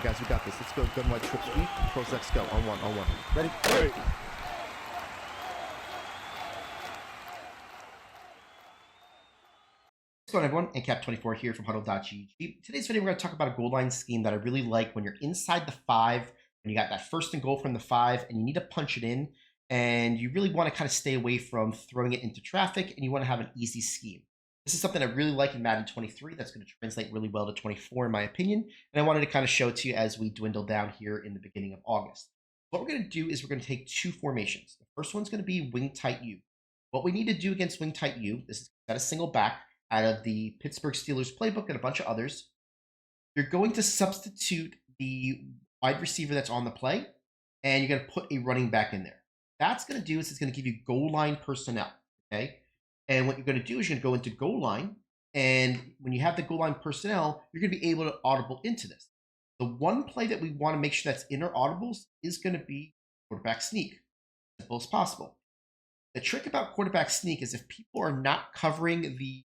guys, we got this. Let's go. Gun white trip sweep. Pros X go. On one. Ready? Ready. What's going on, everyone? Cap24 here from HuddleGG. Today's video, we're going to talk about a goal line scheme that I really like when you're inside the 5, and you got that first and goal from the 5, and you need to punch it in, and you really want to kind of stay away from throwing it into traffic, and you want to have an easy scheme. This is something I really like in Madden 23 that's going to translate really well to 24, in my opinion, and I wanted to kind of show it to you as we dwindle down here in the beginning of August. What we're going to do is we're going to take two formations. The first one's going to be wing tight U. What we need to do against wing tight U, this is got a single back out of the Pittsburgh Steelers playbook and a bunch of others. You're going to substitute the wide receiver that's on the play, and you're going to put a running back in there. That's going to do is it's going to give you goal line personnel, okay? And what you're going to do is you're going to go into goal line, and when you have the goal line personnel, you're going to be able to audible into this. The one play that we want to make sure that's in our audibles is going to be quarterback sneak, as simple as possible. The trick about quarterback sneak is if people are not covering the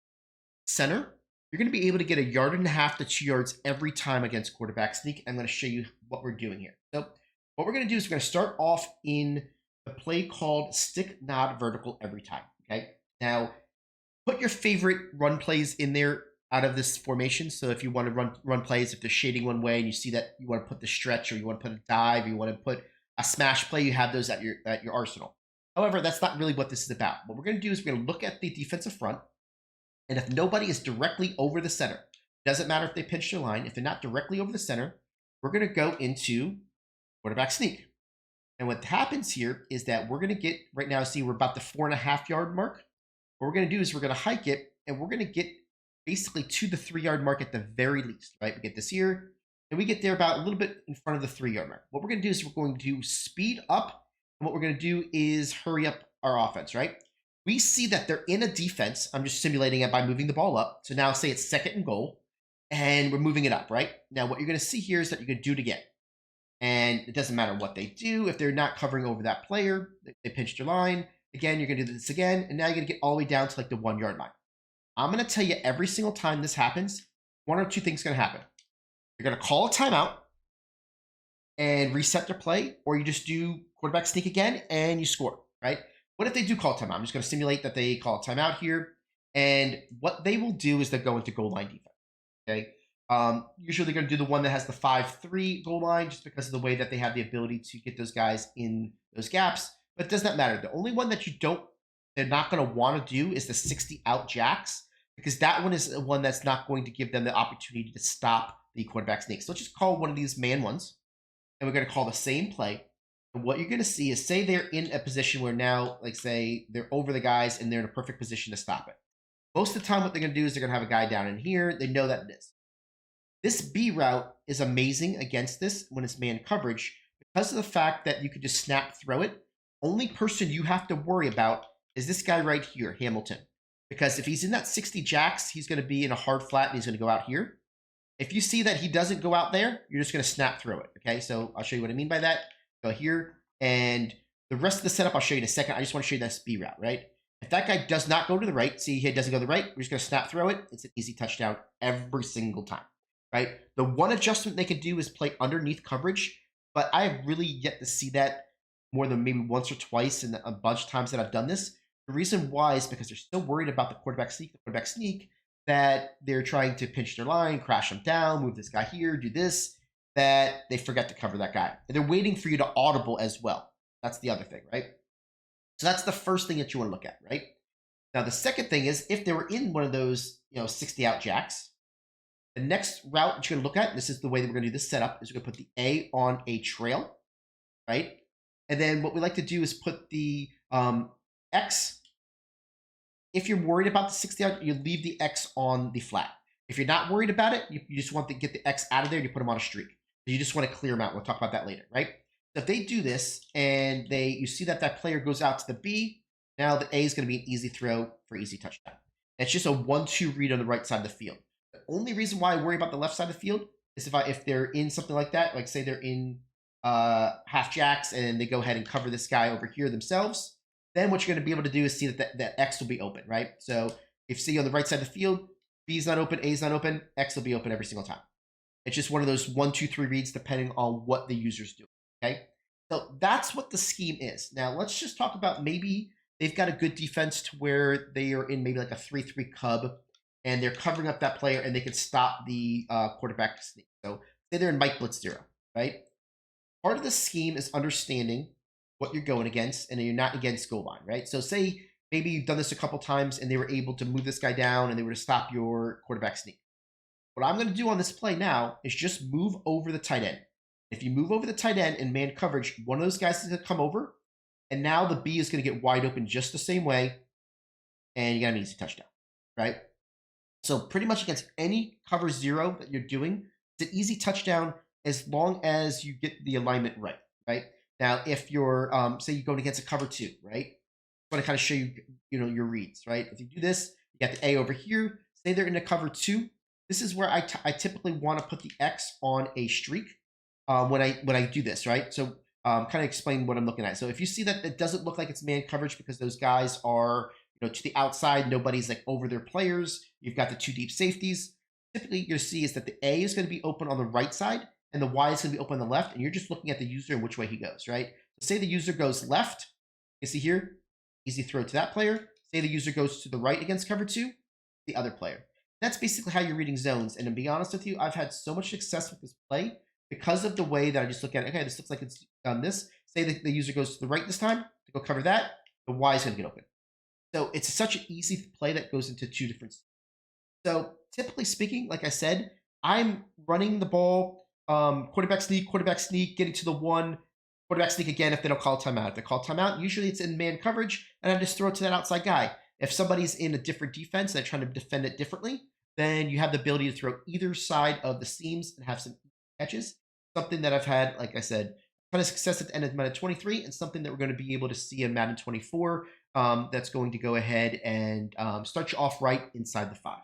center, you're going to be able to get 1.5 yards to 2 yards every time against quarterback sneak. I'm going to show you what we're doing here. So what we're going to do is we're going to start off in the play called stick nod vertical every time. Okay. Now put your favorite run plays in there out of this formation. So if you want to run plays, if they're shading one way and you see that you want to put the stretch, or you want to put a dive, or you want to put a smash play, you have those at your arsenal. However, that's not really what this is about. What we're going to do is we're going to look at the defensive front. And if nobody is directly over the center, doesn't matter if they pinch their line, if they're not directly over the center, we're going to go into quarterback sneak. And what happens here is that we're going to get, right now, see, we're about the 4.5 yard mark. What we're going to do is we're going to hike it, and we're going to get basically to the 3 yard mark at the very least, right? We get this here, and we get there about a little bit in front of the 3 yard mark. What we're going to do is we're going to speed up, and what we're going to do is hurry up our offense, right? We see that they're in a defense. I'm just simulating it by moving the ball up. So now say it's 2nd and goal, and we're moving it up, right? Now what you're going to see here is that you're going to do it again. And it doesn't matter what they do. If they're not covering over that player, they pinched their line. Again, you're going to do this again, and now you're going to get all the way down to like the 1 yard line. I'm going to tell you every single time this happens, one or two things are going to happen. You're going to call a timeout and reset their play, or you just do quarterback sneak again and you score, right? What if they do call a timeout? I'm just going to simulate that they call a timeout here. And what they will do is they'll go into goal line defense. Okay. Usually they're going to do the one that has the 5-3 goal line, just because of the way that they have the ability to get those guys in those gaps. But it does not matter. The only one that they're not going to want to do is the 60 out jacks, because that one is the one that's not going to give them the opportunity to stop the quarterback sneak. So let's just call one of these man ones, and we're going to call the same play. And what you're going to see is, say they're in a position where now, like say they're over the guys and they're in a perfect position to stop it. Most of the time what they're going to do is they're going to have a guy down in here. They know that it is. This B route is amazing against this when it's man coverage, because of the fact that you could just snap throw it. Only person you have to worry about is this guy right here, Hamilton. Because if he's in that 60 jacks, he's going to be in a hard flat and he's going to go out here. If you see that he doesn't go out there, you're just going to snap throw it. Okay, so I'll show you what I mean by that. Go here, and the rest of the setup I'll show you in a second. I just want to show you that B route, right? If that guy does not go to the right, see he doesn't go to the right, we're just going to snap throw it. It's an easy touchdown every single time, right? The one adjustment they can do is play underneath coverage, but I have really yet to see that more than maybe once or twice in a bunch of times that I've done this. The reason why is because they're so worried about the quarterback sneak, that they're trying to pinch their line, crash them down, move this guy here, do this, that they forget to cover that guy. And they're waiting for you to audible as well. That's the other thing, right? So that's the first thing that you want to look at, right? Now, the second thing is, if they were in one of those, 60 out jacks, the next route that you're going to look at, this is the way that we're going to do this setup, is we're going to put the A on a trail, right? And then what we like to do is put the X. If you're worried about the 60 out, you leave the X on the flat. If you're not worried about it, you just want to get the X out of there and you put them on a streak. You just want to clear them out. We'll talk about that later, right? So if they do this and you see that player goes out to the B, now the A is going to be an easy throw for easy touchdown. It's just a 1-2 read on the right side of the field. The only reason why I worry about the left side of the field is if they're in something like that, like say they're in half jacks and they go ahead and cover this guy over here themselves, then what you're going to be able to do is see that X will be open, right? So if you see on the right side of the field, B is not open, A is not open, X will be open every single time. It's just one of those 1, 2, 3 reads depending on what the user's doing. Okay. So that's what the scheme is. Now let's just talk about maybe they've got a good defense to where they are in maybe like a 3-3 cub and they're covering up that player and they can stop the quarterback sneak. So say they're in Mike Blitz 0, right? Part of the scheme is understanding what you're going against and you're not against goal line, right? So say maybe you've done this a couple times and they were able to move this guy down and they were to stop your quarterback sneak. What I'm going to do on this play now is just move over the tight end. If you move over the tight end in man coverage, one of those guys is going to come over, and now the B is going to get wide open just the same way, and you got an easy touchdown, right? So pretty much against any cover 0 that you're doing, it's an easy touchdown as long as you get the alignment right, right? Now, if you're, say you're going against a cover 2, right? I want to kind of show you, your reads, right? If you do this, you got the A over here. Say they're in a cover 2. This is where I typically want to put the X on a streak when I do this, right? So kind of explain what I'm looking at. So if you see that it doesn't look like it's man coverage because those guys are to the outside, nobody's like over their players. You've got the 2 deep safeties. Typically, you'll see is that the A is going to be open on the right side and the Y is going to be open on the left, and you're just looking at the user and which way he goes, right? So say the user goes left. You see here, easy throw to that player. Say the user goes to the right against cover 2, the other player. That's basically how you're reading zones. And to be honest with you, I've had so much success with this play because of the way that I just look at it. Okay, this looks like it's done this. Say that the user goes to the right this time to go cover that. The Y is going to get open. So it's such an easy play that goes into 2 different. So typically speaking, like I said, I'm running the ball, quarterback sneak, getting to the 1, quarterback sneak again if they don't call timeout. If they call timeout, usually it's in man coverage, and I just throw it to that outside guy. If somebody's in a different defense, they're trying to defend it differently, then you have the ability to throw either side of the seams and have some catches. Something that I've had, like I said, kind of success at the end of Madden 23, and something that we're going to be able to see in Madden 24 that's going to go ahead and start you off right inside the 5.